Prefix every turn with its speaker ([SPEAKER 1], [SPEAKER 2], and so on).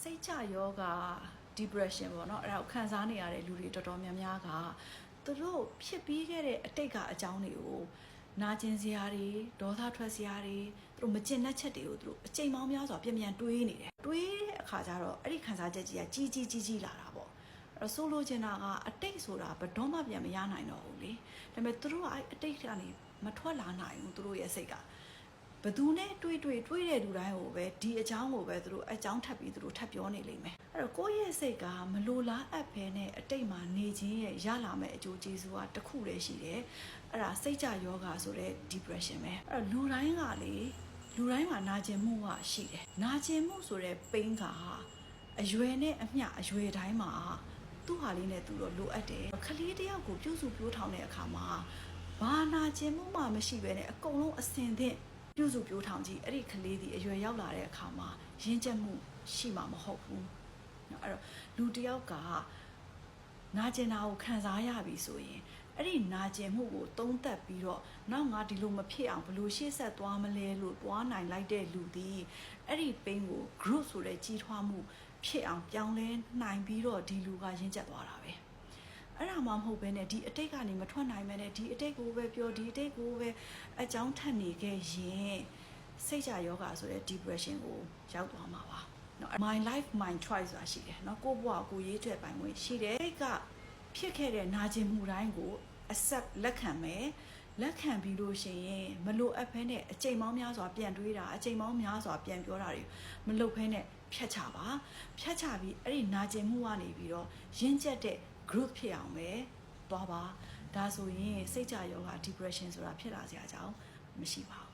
[SPEAKER 1] စိတ်ချယောဂ depression ပေါ့နော်အဲ့ဒါကိုခံစားနေရတဲ့လူတွေတော်တော်များများကသူတို့ဖြစ်ပြီးခဲ့တဲ့အတိတ်ကအကြောင်းတွေကိုနာကျင်စရာတွေဒေါသထွက်စရာတွေသူတို့မကျင်တဲ့ချက်တွေကိုသူတို့အချိန်မောင်းများစွာပြန်တွေးနေတယ်တွေးတဲ့အခါကျတော့အဲ့ဒီခံစားချက်ကြီးကကြီးလာတာပေါ့အဲ့ဆိုလိုချင်တာကအတိတ်ဆိုတာဘယ်တော့မှပြန်မရနိုင်တော့ဘူးလေဒါပေမဲ့သူတို့ကအဲ့အတိတ်ကနေမထွက်လာနိုင်ဘူးသူတို့ရဲ့စိတ်ကဘသူနဲ့တွေးတဲ့လူတိုင်းကိုပဲဒီအကြောင်းကိုပဲသူတို့အကြောင်းထပ်ပြီးသူတို့ထပ်ပြောနေလိမ့်မယ်အဲ့တော့ကိုယ့်ရဲ့စိတ်ကမလိုလားအပ်ဘဲနဲ့အတိတ်မှာနေခြင်းရဲ့ရလာမဲ့အကျိုးကျေးဇူးကတစ်ခုတည်းရှိတယ်အဲ့ဒါစိတ်ကြယောဂဆိုတဲ့ depression ပဲအဲ့တော့လူတိုင်းကလေလူတိုင်းမှာနာကျင်မှုကရှိတယ်နာကျင်မှုဆိုတဲ့ pain ကအရွယ်နဲ့အမျှအရွယ်တိုင်းမှာသူ့ဟာလေးနဲ့သူတော့လိုအပ်တယ်ခလေးတယောက်ကိုပြုစုပြောထောင်တဲ့အခါမှာဘာနာကျင်မှုမှမရှိဘဲနဲ့အကုန်လုံးအစင်သင့်ပြုစုပြောထောင်ကြည့်အဲ့ဒီကလေးဒီအရွယ်ရောက်လာတဲ့အခါမှာရင်းချက်မှုရှိမှာမဟုတ်ဘူးအဲ့တော့လူတယောက်ကနာကျင်တာကိုခံစားရပြီဆိုရင်အဲ့ဒီနာကျင်မှုကိုသုံးသပ်ပြီးတော့နောက်ငါဒီလိုမဖြစ်အောင်ဘယ်လိုရှေ့ဆက်သွားမလဲလို့တွားနိုင်လိုက်တဲ့လူဒီအဲ့ဒီ pain ကို group ဆိုတဲ့ကြီးထွားမှုဖြစ်အောင်ပြောင်းလဲနိုင်ပြီးတော့ဒီလူကရင်းချက်သွားတာပဲအဲ့ဒါမှမဟုတ်ဘဲနဲ့ဒီအတိတ်ကနေမထွက်နိုင်မဲနဲ့ဒီအတိတ်ကိုပဲပြောဒီအတိတ်ကိုပဲအကြောင်းထပ်နေခဲ့ရင်စိတ်ကြယောဂဆိုတဲ့ depression ကိုရောက်သွားမှာပါเนาะ my life my choice ဆိုတာရှိတယ်เนาะကိုယ့်ဘဝကိုရေးထွက်ပိုင်ခွင့်ရှိတယ်စိတ်ကဖြစ်ခဲ့တဲ့နာကျင်မှုတိုင်းကို accept လက်ခံမယ်လက်ခံပြီးလို့ရှိရင်မလိုအပ်ဘဲနဲ့အချိန်မောင်းများစွာပြန်တွေးတာအချိန်မောင်းများစွာပြန်ပြောတာတွေမလုပ်ဘဲနဲ့ဖြတ်ချပါဖြတ်ချပြီးအဲ့ဒီနာကျင်မှုကနေပြီးတော့ရင်းချက်တဲ့ group ဖြစ်အောင်ပဲသွားပါဒါဆိုရင်စိတ်ကြယောဂ depression ဆိုတာဖြစ်လာစရာအကြောင်းမရှိပါဘူး